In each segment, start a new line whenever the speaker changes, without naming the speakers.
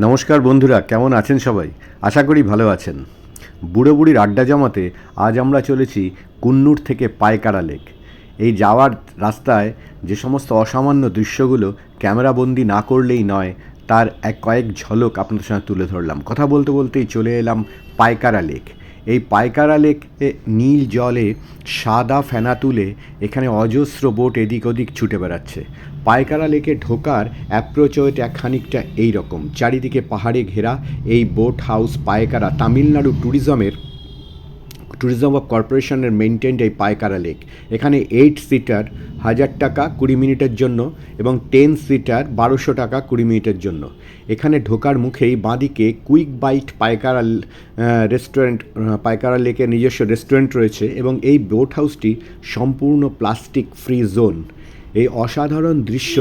নমস্কার বন্ধুরা, কেমন আছেন সবাই? আশা করি ভালো আছেন। বুড়ো বুড়ির আড্ডা জমাতে আজ আমরা চলেছি কুন্নুর থেকে পাইকারা লেক। এই যাওয়ার রাস্তায় যে সমস্ত অসামান্য দৃশ্যগুলো ক্যামেরাবন্দি না করলেই নয়, তার কয়েক ঝলক আপনাদের সঙ্গে তুলে ধরলাম। কথা বলতে বলতেই চলে এলাম পাইকারা লেক। এই পাইকারা লেকে নীল জলে সাদা ফেনা তুলে এখানে অজস্র বোট এদিক ওদিক ছুটে বেড়াচ্ছে। পাইকারা লেকে ঢোকার অ্যাপ্রোচ ওয়েটা খানিকটা এই রকম, চারিদিকে পাহাড়ে ঘেরা এই boat house Pykara Tamil Nadu tourism of কর্পোরেশনের মেনটেন্ড এই পাইকারা লেক। এখানে 8 সিটার 1000 টাকা 20 মিনিটের জন্য এবং 10 সিটার 1200 টাকা 20 মিনিটের জন্য। এখানে ঢোকার মুখেই বাঁদিকে কুইক বাইট পাইকারা লেকের নিজস্ব রেস্টুরেন্ট রয়েছে এবং এই বোট হাউসটি সম্পূর্ণ প্লাস্টিক ফ্রি জোন। এই অসাধারণ দৃশ্য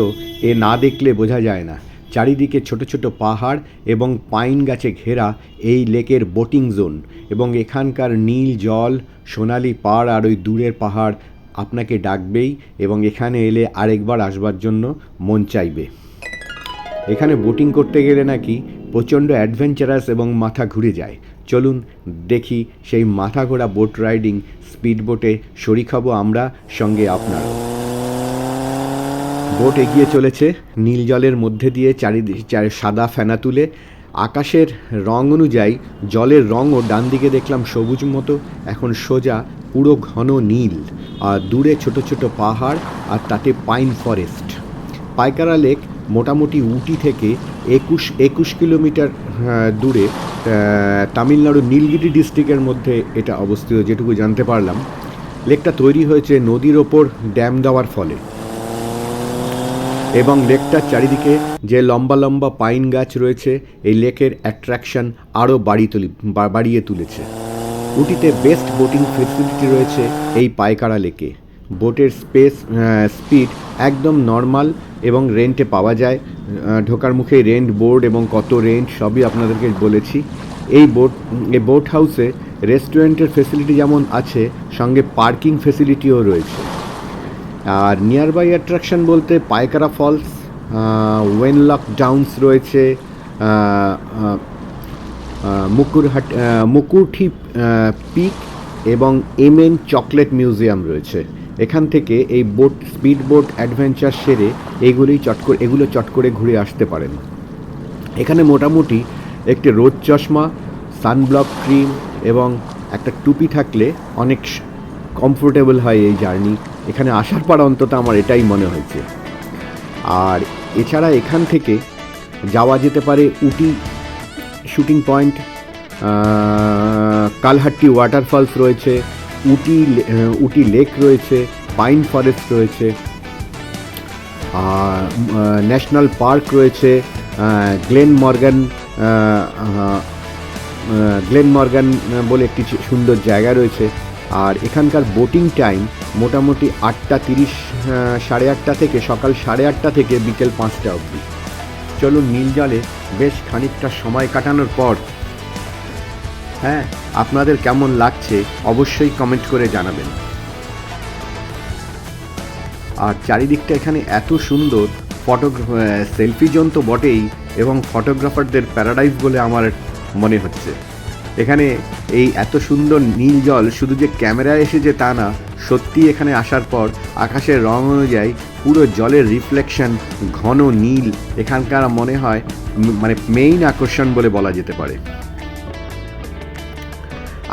না দেখলে বোঝা যায় না। চারিদিকে ছোট ছোট পাহাড় এবং পাইন গাছে ঘেরা এই লেকের বোটিং জোন এবং এখানকার নীল জল, সোনালি পাড় আর ওই দূরের পাহাড় আপনাকে ডাকবেই এবং এখানে এলে আরেকবার আসবার জন্য মন চাইবে। এখানে বোটিং করতে গেলে নাকি প্রচণ্ড অ্যাডভেঞ্চারাস এবং মাথা ঘুরে যায়। চলুন দেখি সেই মাথা ঘোরা বোট রাইডিং স্পিড বোটে শরিক হব আমরা, সঙ্গে আপনারা। বোট এগিয়ে চলেছে নীল জলের মধ্যে দিয়ে, চারিদিকে সাদা ফেনা তুলে। আকাশের রং অনুযায়ী জলের রঙও ডান দিকে দেখলাম সবুজ মতো, এখন সোজা পুরো ঘন নীল, আর দূরে ছোট ছোট পাহাড় আর তাতে পাইন ফরেস্ট। পাইকারা লেক মোটামুটি উটি থেকে 21 কিলোমিটার দূরে তামিলনাড়ুর নীলগিরি ডিস্ট্রিক্টের মধ্যে এটা অবস্থিত, যেটুকু জানতে পারলাম। লেকটা তৈরি হয়েছে নদীর ওপর ড্যাম দেওয়ার ফলে এবং লেকটার চারিদিকে যে লম্বা লম্বা পাইন গাছ রয়েছে এই লেকের অ্যাট্রাকশন আরও বাড়িয়ে তুলেছে। উটিতে বেস্ট বোটিং ফেসিলিটি রয়েছে এই পাইকারা লেকে। বোটের স্পিড একদম নর্মাল এবং রেন্টে পাওয়া যায়। ঢোকার মুখে রেন্ট বোর্ড এবং কত রেন্ট সবই আপনাদেরকে বলেছি। এই বোট হাউসে রেস্টুরেন্টের ফেসিলিটি যেমন আছে, সঙ্গে পার্কিং ফেসিলিটিও রয়েছে। আর নিয়ারবাই অ্যাট্রাকশন বলতে পাইকারা ফলস, ওয়েনলক ডাউন্স রয়েছে, মুকুরঠি পিক এবং এমএন চকলেট মিউজিয়াম রয়েছে। এখান থেকে এই স্পিড বোট অ্যাডভেঞ্চার সেরে এগুলো চট করে ঘুরে আসতে পারেন। এখানে মোটামুটি একটি রোদ চশমা, সানব্লক ক্রিম এবং একটা টুপি থাকলে অনেক কমফোর্টেবল হয় এই জার্নি। এখানে আসার পর অন্তত আমার এটাই মনে হয়েছে। আর এছাড়া এখান থেকে যাওয়া যেতে পারে উটি শুটিং পয়েন্ট, কালহাট্টি ওয়াটারফলস রয়েছে, উটি লেক রয়েছে, পাইন ফরেস্ট রয়েছে, ন্যাশনাল পার্ক রয়েছে, গ্লেনমর্গান বলে একটি সুন্দর জায়গা রয়েছে। আর এখানকার বোটিং টাইম মোটামুটি 8:30, 8:30 থেকে সকাল 8:30 থেকে বিকেল 5টা অবধি। চলুন নীল জলে বেশ খানিকটা সময় কাটানোর পর আপনাদের কেমন লাগছে অবশ্যই কমেন্ট করে জানাবেন। আর চারিদিকটা এখানে এত সুন্দর, সেলফি জোন তো বটেই এবং ফটোগ্রাফারদের প্যারাডাইস বলে আমার মনে হচ্ছে। এখানে এই এত সুন্দর নীল জল শুধু যে ক্যামেরায় এসেছে তা না, সত্যি এখানে আসার পর আকাশের রং অনুযায়ী পুরো জলের রিফ্লেকশন ঘন নীল এখানকার মনে হয় মেইন আকর্ষণ বলে বলা যেতে পারে।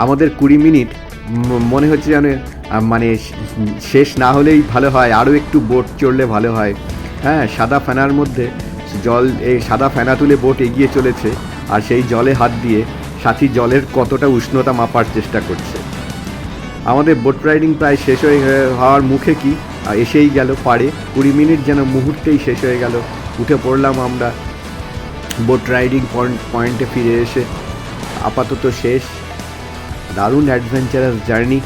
আমাদের 20 মিনিট মনে হচ্ছে যেন শেষ না হলেই ভালো হয়, আরও একটু বোট চড়লে ভালো হয়। সাদা ফেনার মধ্যে সাদা ফেনা তুলে বোট এগিয়ে চলেছে আর সেই জলে হাত দিয়ে সাথী জলের কতটা উষ্ণতা মাপার চেষ্টা করছে। আমাদের বোট রাইডিং প্রায় শেষ হওয়ার মুখে কি এসেই গেল পাড়ে। 20 মিনিট যেন মুহূর্তেই শেষ হয়ে গেল। উঠে পড়লাম আমরা বোট রাইডিং পয়েন্টে ফিরে এসে। আপাতত শেষ। দারুণ অ্যাডভেঞ্চারাস জার্নি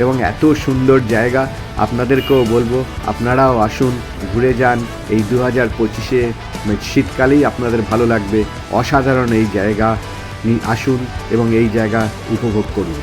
এবং এত সুন্দর জায়গা। আপনাদেরকেও বলবো আপনারাও আসুন, ঘুরে যান। এই 2025-এ শীতকালেই আপনাদের ভালো লাগবে। অসাধারণ এই জায়গা, আসুন এবং এই জায়গা উপভোগ করুন।